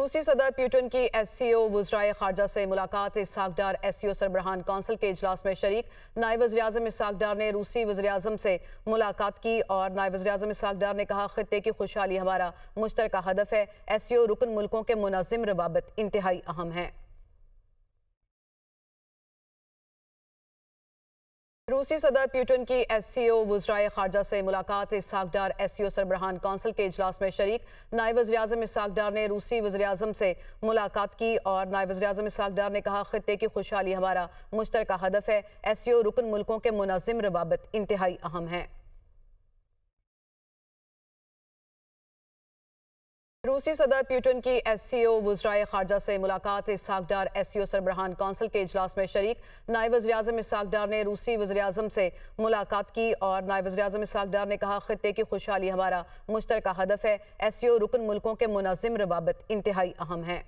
روسی صدر پیوٹن کی ایس سی او وزرائے خارجہ سے ملاقات۔ اسحاق ڈار ایس سی او سربراہان کونسل کے اجلاس میں شریک۔ نائب وزیراعظم اسحاق ڈار نے روسی وزیراعظم سے ملاقات کی اور نائب وزیراعظم اسحاق ڈار نے کہا خطے کی خوشحالی ہمارا مشترکہ ہدف ہے۔ ایس سی او رکن ملکوں کے منظم روابط انتہائی اہم ہیں۔ روسی صدر پیوٹن کی ایس سی او وزرائے خارجہ سے ملاقات۔ اسحاق ڈار ایس سی او سربراہان کونسل کے اجلاس میں شریک۔ نائب وزیراعظم اسحاق ڈار نے روسی وزیراعظم سے ملاقات کی اور نائب وزیراعظم اسحاق ڈار نے کہا خطے کی خوشحالی ہمارا مشترکہ ہدف ہے۔ ایس سی او رکن ملکوں کے منظم روابط انتہائی اہم ہیں۔ روسی صدر پیوٹن کی ایس سی او وزرائے خارجہ سے ملاقات۔ اسحاق ڈار ایس سی او سربراہان کونسل کے اجلاس میں شریک۔ نائب وزیراعظم اسحاق ڈار نے روسی وزیراعظم سے ملاقات کی اور نائب وزیراعظم اسحاق ڈار نے کہا خطے کی خوشحالی ہمارا مشترکہ ہدف ہے۔ ایس سی او رکن ملکوں کے منظم روابط انتہائی اہم ہیں۔